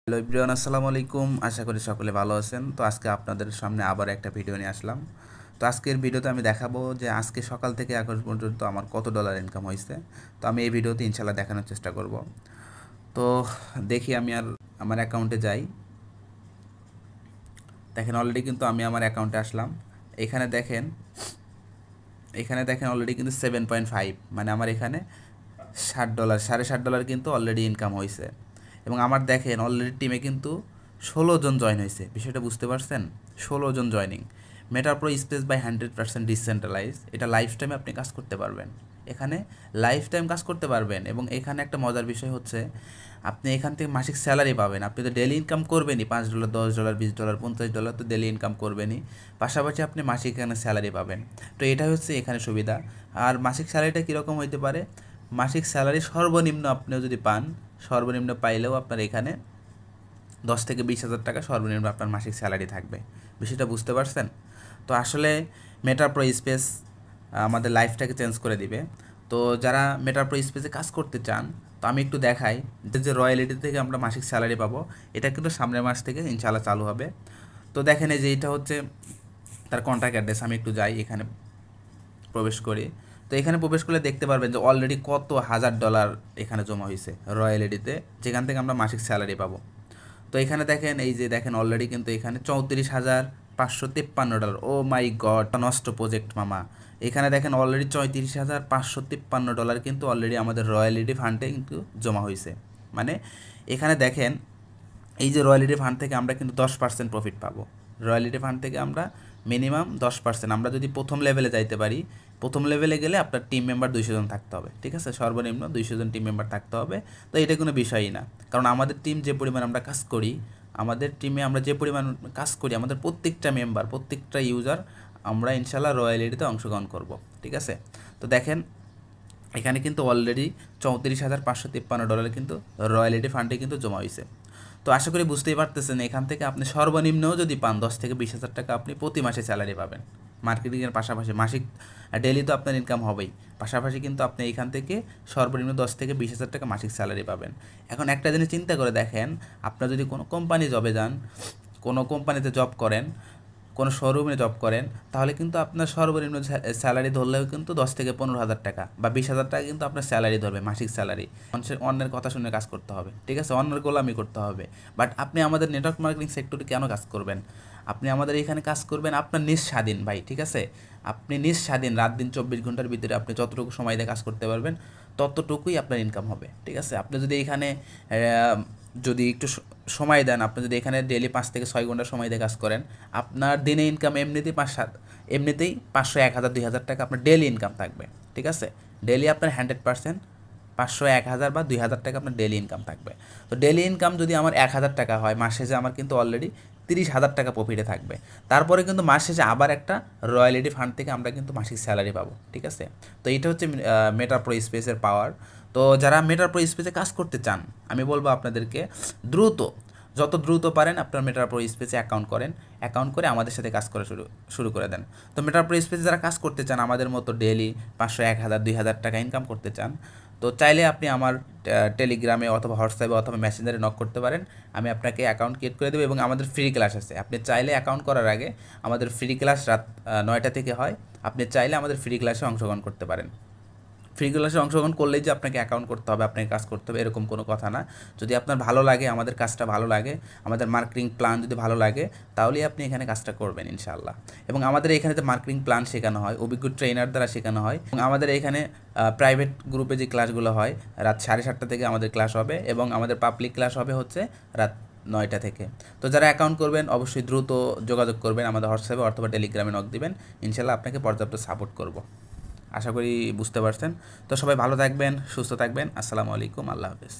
Hello everyone, আসসালামু আলাইকুম। আশা করি সকলে ভালো আছেন। তো আজকে আপনাদের সামনে আবার একটা ভিডিও নিয়ে আসলাম। তো আজকের ভিডিওতে আমি দেখাবো যে আজকে সকাল থেকে এখন পর্যন্ত আমার কত ডলার ইনকাম হয়েছে। তো আমি এই ভিডিওতে ইনশাল্লাহ দেখানোর চেষ্টা করব। তো দেখি আমি আমার অ্যাকাউন্টে যাই। দেখেন অলরেডি কিন্তু আমি আমার অ্যাকাউন্টে আসলাম। এখানে দেখেন অলরেডি কিন্তু 7.5, মানে আমার এখানে $60, $60.5 কিন্তু অলরেডি ইনকাম হয়েছে। এবং আমার দেখেন অলরেডি টিমে কিন্তু 16 জন জয়েন হয়েছে। বিষয়টা বুঝতে পারছেন? 16 জন joining. Meta pro space by 100% decentralize. এটা লাইফ টাইমে আপনি কাজ করতে পারবেন। এখানে লাইফ টাইম কাজ করতে পারবেন। এবং এখানে একটা মজার বিষয় হচ্ছে আপনি এখান থেকে মাসিক স্যালারি পাবেন। আপনি তো ডেলি ইনকাম করবেনই, $5, $10, $20, $50 তো ডেলি ইনকাম করবেনই। পাশাপাশি আপনি মাসিক এখানে স্যালারি পাবেন। তো এটা হচ্ছে এখানে সুবিধা। আর মাসিক স্যালারিটা কীরকম হইতে পারে? মাসিক স্যালারি সর্বনিম্ন আপনিও যদি পান, সর্বনিম্ন পাইলেও আপনার এখানে 10 থেকে 20 হাজার টাকা সর্বনিম্ন আপনার মাসিক স্যালারি থাকবে। বিষয়টা বুঝতে পারছেন? তো আসলে মেটা প্রো স্পেস আমাদের লাইফটাকে চেঞ্জ করে দিবে। তো যারা মেটা প্রো স্পেসে কাজ করতে চান, তো আমি একটু দেখাই যে রয়্যালিটি থেকে আমরা মাসিক স্যালারি পাবো। এটা কিন্তু সামনের মাস থেকে ইনশাআল্লাহ চালু হবে। তো দেখেন এই যে এটা হচ্ছে তার কন্ট্যাক্ট অ্যাড্রেস। আমি একটু যাই, এখানে প্রবেশ করি। তো এখানে প্রবেশ করলে দেখতে পারবেন যে অলরেডি কত $1000 এখানে জমা হয়েছে রয়্যালিটিতে, যেখান থেকে আমরা মাসিক স্যালারি পাবো। তো এখানে দেখেন এই যে দেখেন অলরেডি কিন্তু এখানে $34,553। ও মাই গড, নষ্ট প্রজেক্ট মামা। এখানে দেখেন অলরেডি $34,553 কিন্তু অলরেডি আমাদের রয়্যালিটি ফান্ডে কিন্তু জমা হয়েছে। মানে এখানে দেখেন এই যে রয়্যালিটি ফান্ড থেকে আমরা কিন্তু 10% প্রফিট পাবো। রয়্যালিটি ফান্ড থেকে আমরা মিনিমাম 10%, আমরা যদি প্রথম লেভেলে যাইতে পারি, প্রথম লেভেলে গেলে আপনার টিম মেম্বার 200 জন থাকতে হবে। ঠিক আছে, সর্বনিম্ন 200 জন টিম মেম্বার থাকতে হবে। তো এটা কোনো বিষয়ই না, কারণ আমাদের টিম যে পরিমাণ আমরা কাজ করি, আমাদের টিমে আমরা যে পরিমাণ কাজ করি, আমাদের প্রত্যেকটা মেম্বার, প্রত্যেকটা ইউজার আমরা ইনশাল্লাহ রয়্যালিটিতে অংশগ্রহণ করব। ঠিক আছে, তো দেখেন এখানে কিন্তু অলরেডি $34,553 কিন্তু রয়্যালিটি ফান্ডে কিন্তু জমা হয়েছে। তো আশা করি বুঝতেই পারতেছেন, এখান থেকে আপনি সর্বনিম্নও যদি পান 10 থেকে 20 হাজার টাকা আপনি প্রতি মাসে স্যালারি পাবেন। মার্কেটিংয়ের পাশাপাশি মাসিক ডেলি তো আপনার ইনকাম হবেই, পাশাপাশি কিন্তু আপনি এখান থেকে সর্বনিম্ন 10 থেকে 20 হাজার টাকা মাসিক স্যালারি পাবেন। এখন একটা জিনিস চিন্তা করে দেখেন, আপনার যদি কোনো কোম্পানি জবে যান, কোনো কোম্পানিতে জব করেন, কোনো শোরুমে জব করেন, তাহলে কিন্তু আপনার সর্বনিম্ন স্যালারি ধরলেও কিন্তু 10 থেকে 15 হাজার টাকা বা 20 হাজার টাকা কিন্তু আপনার স্যালারি ধরবে, মাসিক স্যালারি। মানুষের অন্যের কথা শুনে কাজ করতে হবে, ঠিক আছে, অন্যের গোলামি করতে হবে। বাট আপনি আমাদের নেটওয়ার্ক মার্কেটিং সেক্টরে কেন কাজ করবেন? আপনি আমাদের এখানে কাজ করবেন আপনার নিজ স্বাধীন, ভাই। ঠিক আছে, আপনি নিজ স্বাধীন, রাত দিন 24 ঘন্টার ভিতরে আপনি যতটুকু সময় দিয়ে কাজ করতে পারবেন ততটুকুই আপনার ইনকাম হবে। ঠিক আছে, আপনি যদি এখানে যদি একটু সময় দেন, আপনি যদি এখানে ডেলি 5 থেকে 6 ঘন্টা সময় দিয়ে কাজ করেন, আপনার দিনে ইনকাম এমনিতেই 500, 1000, 2000 টাকা আপনার ডেলি ইনকাম থাকবে। ঠিক আছে, ডেলি আপনার 100% 500, 1000 বা 2000 টাকা আপনার ডেলি ইনকাম থাকবে। তো ডেলি ইনকাম যদি আমার 1000 টাকা হয়, মাস শেষে আমার কিন্তু অলরেডি 30,000 টাকা প্রফিটে থাকবে। তারপরে কিন্তু মাস শেষে আবার একটা রয়্যালিটি ফান্ড থেকে আমরা কিন্তু মাসিক স্যালারি পাবো। ঠিক আছে, তো এইটা হচ্ছে মেটা প্রো স্পেসের পাওয়ার। তো যারা মেটার প্রো স্পেসে কাজ করতে চান, আমি বলবো আপনাদেরকে যত দ্রুত পারেন আপনার মেটার প্রো স্পেসে অ্যাকাউন্ট করে আমাদের সাথে কাজ করা শুরু করে দেন। তো মেটার প্রো স্পেসে যারা কাজ করতে চান, আমাদের মতো ডেলি 500, 1000, 2000 টাকা ইনকাম করতে চান, তো চাইলে আপনি আমার টেলিগ্রামে অথবা হোয়াটসঅ্যাপে অথবা মেসেঞ্জারে নক করতে পারেন। আমি আপনাকে অ্যাকাউন্ট ক্রিয়েট করে দেবো। এবং আমাদের ফ্রি ক্লাস আছে, আপনি চাইলে অ্যাকাউন্ট করার আগে আমাদের ফ্রি ক্লাস রাত 9টা থেকে হয়, আপনি চাইলে আমাদের ফ্রি ক্লাসে অংশগ্রহণ করতে পারেন। ফ্রি ক্লাসে অংশগ্রহণ করলেই যে আপনাকে অ্যাকাউন্ট করতে হবে, আপনাকে কাজ করতে হবে, এরকম কোনো কথা না। যদি আপনার ভালো লাগে, আমাদের কাজটা ভালো লাগে, আমাদের মার্কেটিং প্ল্যান যদি ভালো লাগে, তাহলেই আপনি এখানে কাজটা করবেন ইনশাআল্লাহ। এবং আমাদের এখানে যে মার্কেটিং প্ল্যান শেখানো হয়, অভিজ্ঞ ট্রেনার দ্বারা শেখানো হয়। এবং আমাদের এখানে প্রাইভেট গ্রুপে যে ক্লাসগুলো হয়, রাত 7:30 থেকে আমাদের ক্লাস হবে, এবং আমাদের পাবলিক ক্লাস হবে হচ্ছে রাত 9টা থেকে। তো যারা অ্যাকাউন্ট করবেন অবশ্যই দ্রুত যোগাযোগ করবেন, আমাদের হোয়াটসঅ্যাপে অথবা টেলিগ্রামে নক দিবেন। ইনশাআল্লাহ আপনাকে পর্যাপ্ত সাপোর্ট করব। আশা করি বুঝতে পারছেন। তো সবাই ভালো থাকবেন, সুস্থ থাকবেন। আসসালামু আলাইকুম, আল্লাহ হাফেজ।